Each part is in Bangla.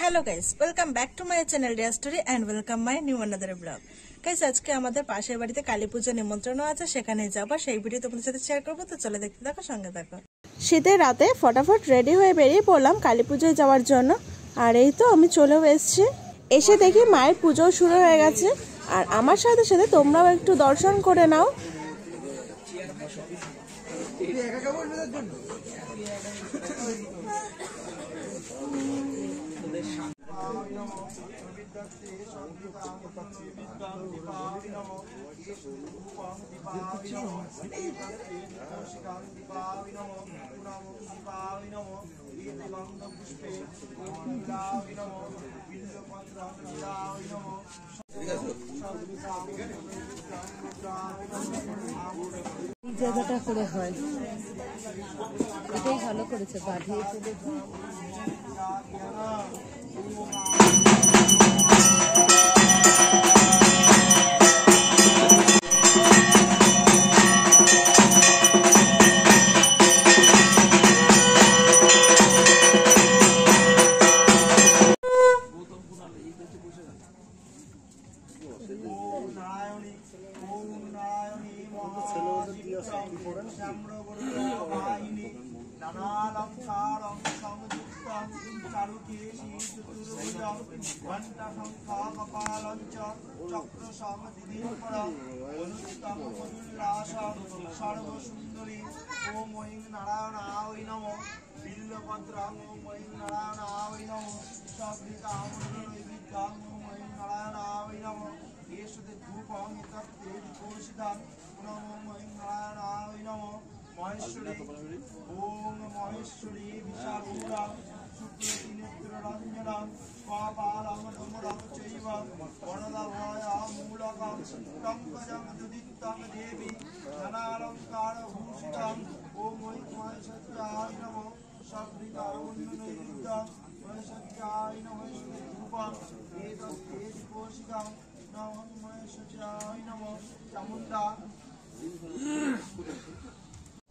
Hello guys, welcome back to my channel dear story and welcome my new another blog. Guys আজকে আমাদের পাশের বাড়িতে কালী পূজা নিমন্ত্রণ আছে, সেখানে যাব। সেই ভিডিও তোমাদের সাথে শেয়ার করব, তো চলো দেখতে থাকো, সঙ্গে থাকো। শীতের রাতে ফটাফট রেডি হয়ে বেরিয়ে পড়লাম কালী পূজায় যাওয়ার জন্য। আর এই তো আমি চলেও এসেছি। এসে দেখি মায়ের পুজো শুরু হয়ে গেছে, আর আমার সাথে সাথে তোমরাও একটু দর্শন করে নাও। এই জায়গাটা করে হয়, এটাই ভালো করেছে, বাঁধিয়েছে দেখুন। সর্বসুন্দরী ওম ঐং নারায়ণায় নমঃ বিল্লপত্রং ওম ঐং নারায়ণায় নমঃ সবৃতামৃতং ওম ঐং নারায়ণায় নমঃ এষতে ধূপং এতত্তে দীপোষিতাং ওম ঐং নারায়ণায় নমঃ মহেশ্বরী ওম মহেশ্বরী বিশালুরাং শুক্লতি নেত্ররঞ্জনং কপালং ডমরং চৈব বরদাভয়ামূলকং পঙ্কজং দুদিত্তং দেবী ধনালঙ্কারভূষিতং ওম ঐং মহেশ্বরায় নমঃ সবৃতারুণ্যনৈবেদ্যং মহেশ্বরায় নমঃ ধূপং এতস্তে দীপোষিতং নমঃ মহেশ্বরায় নমঃ চামুণ্ডা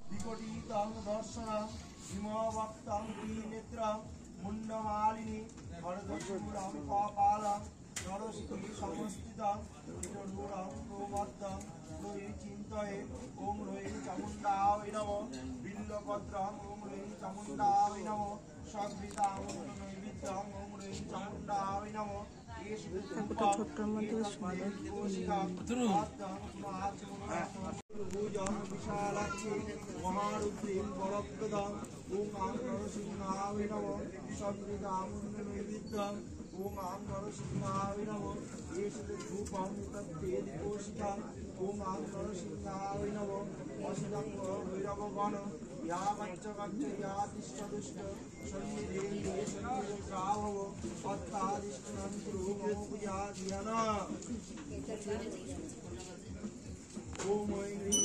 বিকটিতং দর্শনং হিমভক্তং ত্রিনেত্রং মুণ্ডমালিনী হরদশূরং কপালং নরস্তি সংস্থিতং বিষ্ণুরং প্রমত্তং রয়ে চিন্তয়ে ওম রয়ে চামুণ্ডায় নমঃ বিল্লপত্রং ওম রয়ে চামুণ্ডায় নমঃ সবৃতাং নৈবেদ্যং ওম রয়ে চামুণ্ডায় নমঃ ছোট্টর মধ্যে বিশালাক্ষী মহারুদ্রীং বরপ্রদং ওম আং নরসিংহায় নমঃ সবৃতাং নৈবেদ্যং ওম আং নরসিংহায় নমঃ এষতে ধূপং তত্তে দীপোষিতং ওম আং নরসিংহায় নমঃ অসিতং ভৈরবগণ ইয়া কাচ্চ ইয়া তিষ্ঠদুষ্ট সন্নিধে সন্নিধ্রাভব অত্তাদিষ্ঠনন্তু মম পূজা ধিয়ানা ওম ঐং হ্রিং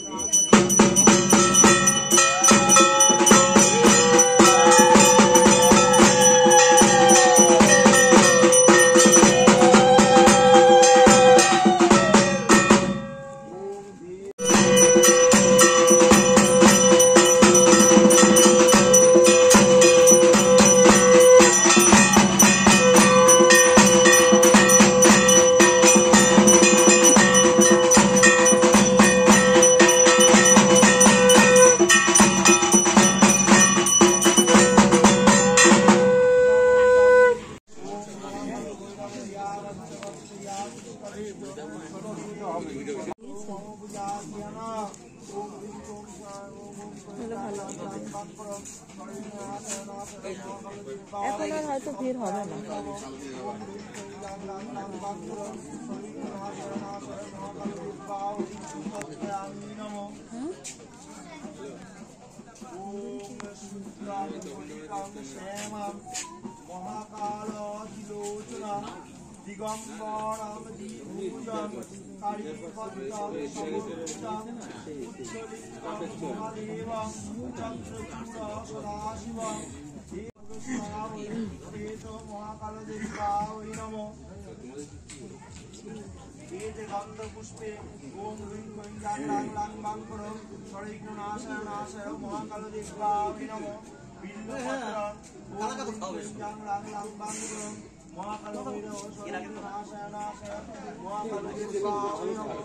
এখন আর হয়তো ভিড় হবে না। মহাকালোচনা দিগম্বরং দ্বিভুজং কালীপদ্মং সমুদ্রং উচ্চলিঙ্গং মহাদেবং চন্দ্রচূড় সদাশিবং মহাকালদেবায় নমঃ गंधपुष्पे ओम ह्रीं क्लीं लां लां लां बां परं सर्वविघ्ननाशाय नाशाय महाकालदेवाय नमः बिल्वपत्रं ओम ह्रीं क्लीं लां लां लां बां परं মহাকাল ভৈরব সর্ববিঘ্ন নাশায় নাশায় মহাকাল শিবায় নমঃ।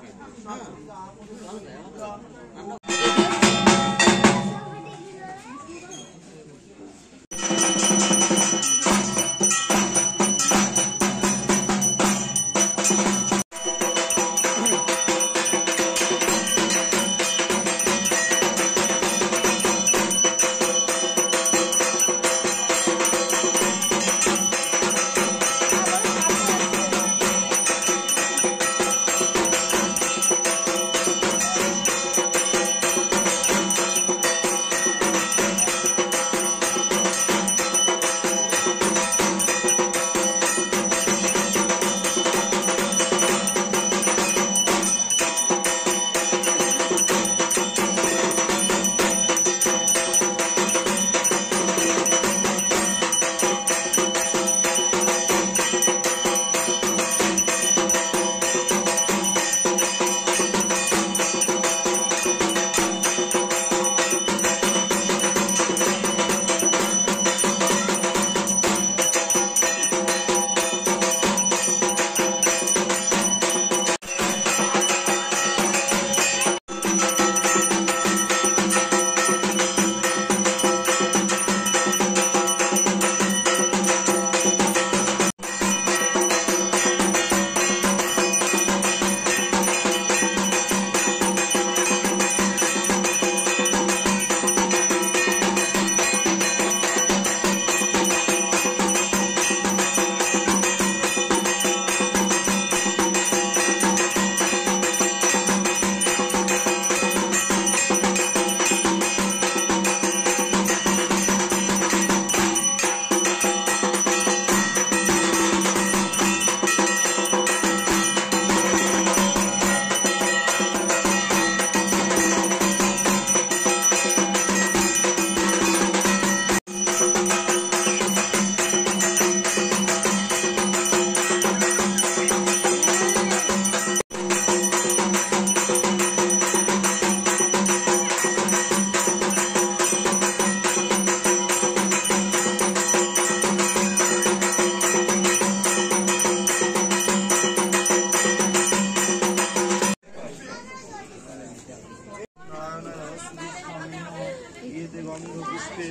গন্ধপুষ্পে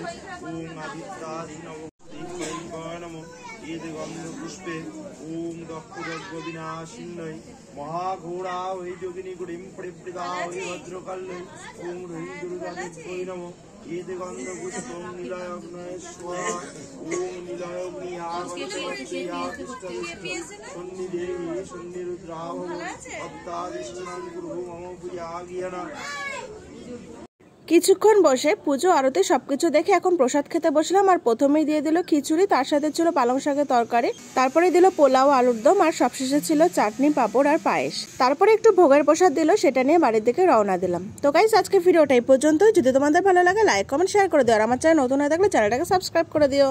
ওম আদিত্যাদি নবদ্বীপায় নমঃ। ঈদ গন্ধপুষ্পে ওম দক্ষযজ্ঞ বিনাশিন্যৈ মহাঘোরা ওই যোগিনী গুড়িম পরিবৃতা ওই ভদ্রকাল্যৈ ওম হ্রীং দুর্গাদেব্যৈ নমঃ। ঈদ গন্ধপুষ্পং নীলায়গ্নয় স্বাহা ওম নীলায়গ্নি সন্নিদেবী সন্নিরুদ্রাহ অত্যাদিষ্টনাং গুরু মম পূজাগিয়ানা। কিছুক্ষণ বসে পুজো আরতি সবকিছু দেখে এখন প্রসাদ খেতে বসলাম। আর প্রথমেই দিয়ে দিল খিচুড়ি, তার সাথে ছিল পালং শাকের তরকারি, তারপরে দিল পোলাও আলুর দম, আর সবশেষে ছিল চাটনি পাঁপড় আর পায়েস। তারপরে একটু ভোগের প্রসাদ দিল, সেটা নিয়ে বাড়ির দিকে রওনা দিলাম। তো গাইস আজকে ভিডিওটা এই পর্যন্ত। যদি তোমাদের ভালো লাগে লাইক কমেন্ট শেয়ার করে দিও, আর আমার চ্যানেল নতুন হয়ে থাকলে চ্যানেলটাকে সাবস্ক্রাইব করে দিও।